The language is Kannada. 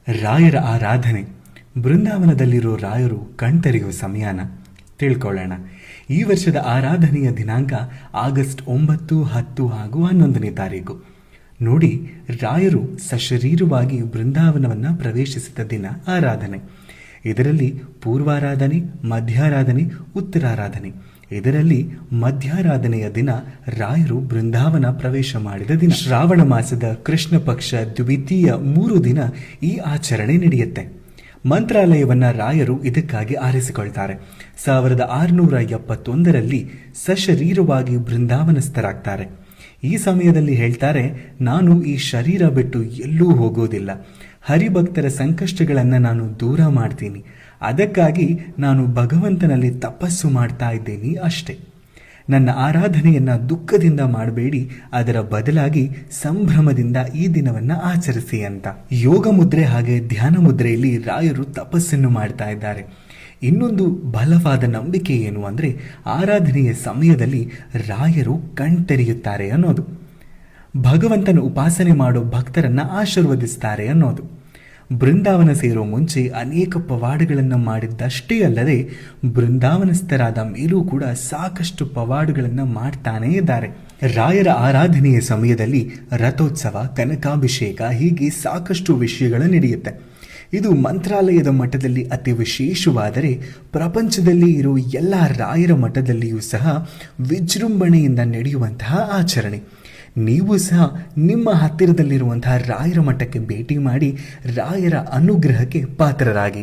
ರಾಯರ ಆರಾಧನೆ. ಬೃಂದಾವನದಲ್ಲಿರೋ ರಾಯರು ಕಣ್ತೆರೆಯುವ ಸಮಯನ ತಿಳ್ಕೊಳ್ಳೋಣ. ಈ ವರ್ಷದ ಆರಾಧನೆಯ ದಿನಾಂಕ ಆಗಸ್ಟ್ 9, 10 ಹಾಗೂ 11ನೇ ತಾರೀಕು. ನೋಡಿ, ರಾಯರು ಸಶರೀರವಾಗಿ ಬೃಂದಾವನವನ್ನು ಪ್ರವೇಶಿಸಿದ ದಿನ ಆರಾಧನೆ. ಇದರಲ್ಲಿ ಪೂರ್ವಾರಾಧನೆ, ಮಧ್ಯಾರಾಧನೆ, ಉತ್ತರಾರಾಧನೆ. ಇದರಲ್ಲಿ ಮಧ್ಯಾರಾಧನೆಯ ದಿನ ರಾಯರು ಬೃಂದಾವನ ಪ್ರವೇಶ ಮಾಡಿದ ದಿನ. ಶ್ರಾವಣ ಮಾಸದ ಕೃಷ್ಣ ಪಕ್ಷ ದ್ವಿತೀಯ 3 ದಿನ ಈ ಆಚರಣೆ ನಡೆಯುತ್ತೆ. ಮಂತ್ರಾಲಯವನ್ನ ರಾಯರು ಇದಕ್ಕಾಗಿ ಆರಿಸಿಕೊಳ್ತಾರೆ. 1671ರಲ್ಲಿ ಸಶರೀರವಾಗಿ ಬೃಂದಾವನಸ್ಥರಾಗ್ತಾರೆ. ಈ ಸಮಯದಲ್ಲಿ ಹೇಳ್ತಾರೆ, ನಾನು ಈ ಶರೀರ ಬಿಟ್ಟು ಎಲ್ಲೂ ಹೋಗೋದಿಲ್ಲ. ಹರಿಭಕ್ತರ ಸಂಕಷ್ಟಗಳನ್ನು ನಾನು ದೂರ ಮಾಡ್ತೀನಿ. ಅದಕ್ಕಾಗಿ ನಾನು ಭಗವಂತನಲ್ಲಿ ತಪಸ್ಸು ಮಾಡ್ತಾ ಇದ್ದೀನಿ ಅಷ್ಟೇ. ನನ್ನ ಆರಾಧನೆಯನ್ನು ದುಃಖದಿಂದ ಮಾಡಬೇಡಿ, ಅದರ ಬದಲಾಗಿ ಸಂಭ್ರಮದಿಂದ ಈ ದಿನವನ್ನು ಆಚರಿಸಿ ಅಂತ. ಯೋಗ ಮುದ್ರೆ ಹಾಗೆ ಧ್ಯಾನ ಮುದ್ರೆಯಲ್ಲಿ ರಾಯರು ತಪಸ್ಸನ್ನು ಮಾಡ್ತಾ ಇದ್ದಾರೆ. ಇನ್ನೊಂದು ಬಲವಾದ ನಂಬಿಕೆ ಏನು ಅಂದರೆ, ಆರಾಧನೆಯ ಸಮಯದಲ್ಲಿ ರಾಯರು ಕಣ್ತೆರೆಯುತ್ತಾರೆ ಅನ್ನೋದು. ಭಗವಂತನ ಉಪಾಸನೆ ಮಾಡೋ ಭಕ್ತರನ್ನ ಆಶೀರ್ವದಿಸ್ತಾರೆ ಅನ್ನೋದು. ಬೃಂದಾವನ ಸೇರೋ ಮುಂಚೆ ಅನೇಕ ಪವಾಡಗಳನ್ನು ಮಾಡಿದ್ದಷ್ಟೇ ಅಲ್ಲದೆ ಬೃಂದಾವನಸ್ಥರಾದ ಮೇಲೂ ಕೂಡ ಸಾಕಷ್ಟು ಪವಾಡಗಳನ್ನು ಮಾಡ್ತಾನೇ ಇದ್ದಾರೆ. ರಾಯರ ಆರಾಧನೆಯ ಸಮಯದಲ್ಲಿ ರಥೋತ್ಸವ, ಕನಕಾಭಿಷೇಕ ಹೀಗೆ ಸಾಕಷ್ಟು ವಿಷಯಗಳು ನಡೆಯುತ್ತೆ. ಇದು ಮಂತ್ರಾಲಯದ ಮಠದಲ್ಲಿ ಅತಿ ವಿಶೇಷವಾದರೆ ಪ್ರಪಂಚದಲ್ಲಿ ಇರೋ ಎಲ್ಲ ರಾಯರ ಮಠದಲ್ಲಿಯೂ ಸಹ ವಿಜೃಂಭಣೆಯಿಂದ ನಡೆಯುವಂತಹ ಆಚರಣೆ. ನೀವು ಸಹ ನಿಮ್ಮ ಹತ್ತಿರದಲ್ಲಿರುವಂತಹ ರಾಯರ ಮಠಕ್ಕೆ ಭೇಟಿ ಮಾಡಿ ರಾಯರ ಅನುಗ್ರಹಕ್ಕೆ ಪಾತ್ರರಾಗಿ.